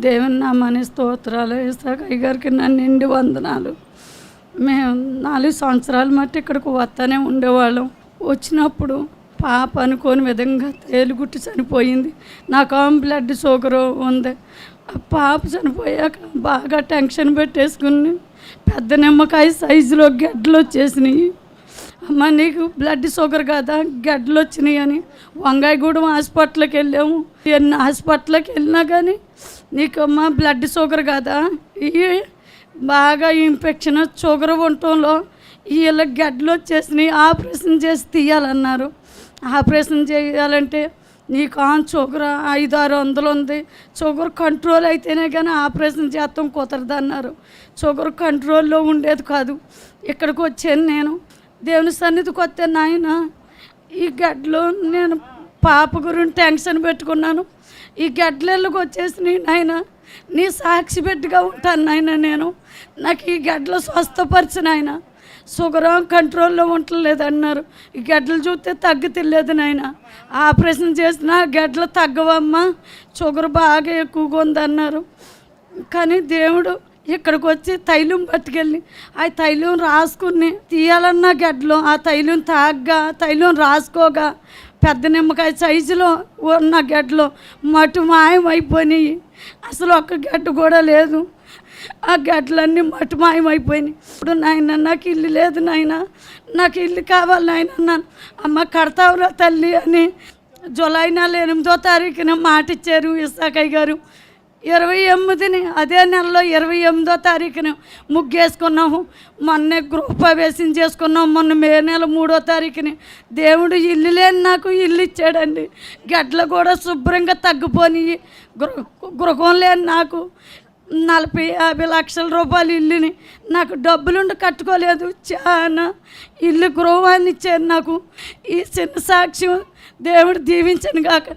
దేవుని నామాని స్తోత్రాలు. ఇసాకయ్య గారికి నా నిండి వందనాలు. మేము 4 సంవత్సరాలు మట్టి ఇక్కడికి వస్తూనే ఉండేవాళ్ళం. వచ్చినప్పుడు పాప అనుకోని విధంగా తేలుగుట్టి చనిపోయింది. నాకు బ్లడ్ షుగర్ ఉంది. ఆ పాప చనిపోయాక బాగా టెన్షన్ పెట్టేసుకుని పెద్ద నిమ్మకాయ సైజులో గడ్డలు వచ్చేసినాయి. అమ్మ నీకు బ్లడ్ షుగర్ కదా, గడ్డలు వచ్చినాయి అని వంగాయగూడెం హాస్పిటల్కి వెళ్ళాము. ఎన్ని హాస్పిటల్కి వెళ్ళినా కానీ నీకు అమ్మ బ్లడ్ షుగర్ కదా, ఇవి బాగా ఇన్ఫెక్షన్ షుగర్ ఉండటంలో వీళ్ళకి గడ్డలు వచ్చేసినాయి, ఆపరేషన్ చేసి తీయాలన్నారు. ఆపరేషన్ చేయాలంటే నీకు షుగర్ 500-600 ఉంది, షుగర్ కంట్రోల్ అయితేనే కానీ ఆపరేషన్ చేస్తాం కుదరదు అన్నారు. షుగర్ కంట్రోల్లో ఉండేది కాదు. ఇక్కడికి వచ్చాను నేను. దేవుని సన్నిధికి వస్తే నాయన ఈ గడ్డలు నేను పాప గురించి టెన్షన్ పెట్టుకున్నాను. ఈ గడ్డలకి వచ్చేసి నాయన నీ సాక్షి బిడ్డగా ఉంటాను నాయన. నేను నాకు ఈ గడ్డలు స్వస్థపరిచిన ఆయన షుగర్ కంట్రోల్లో ఉండలేదు అన్నారు. ఈ గడ్డలు చూస్తే తగ్గుతిలేదు నాయన. ఆపరేషన్ చేసిన గడ్డలు తగ్గవమ్మా, షుగర్ బాగా ఎక్కువగా ఉందన్నారు. కానీ దేవుడు ఇక్కడికి వచ్చి తైలం పట్టుకెళ్ళి ఆ తైలం రాసుకుని తీయాలన్న గడ్డలు ఆ తైలం తాగ్గా తైలం రాసుకోగా పెద్ద నిమ్మకాయ సైజులో ఉన్న గడ్డలు మటు మాయమైపోయినాయి. అసలు ఒక్క గడ్డ కూడా లేదు. ఆ గడ్డలన్నీ మటు మాయమైపోయినాయి. ఇప్పుడు నాయన నాకు ఇల్లు లేదు నాయన, నాకు ఇల్లు కావాలి నాయన అన్నాను. అమ్మ కడతావురా తల్లి అని జూలై నెల 8వ తారీఖున మాట ఇచ్చారు ఇసాకయ్య గారు. 28ని అదే నెలలో 28వ తారీఖున ముగ్గేసుకున్నాము. మొన్నే గృహప్రవేశం చేసుకున్నాం. మొన్న మే నెల 3వ తారీఖుని దేవుడు ఇల్లు లేని నాకు ఇల్లు ఇచ్చాడండి. గడ్డలు కూడా శుభ్రంగా తగ్గిపోయి గృహం లేని నాకు 40-50 లక్షల రూపాయలు ఇల్లుని నాకు డబ్బులుండి కట్టుకోలేదు. చాలా ఇల్లు గృహాన్ని ఇచ్చారు నాకు. ఈ చిన్న సాక్ష్యం దేవుడు దీవించను కాక.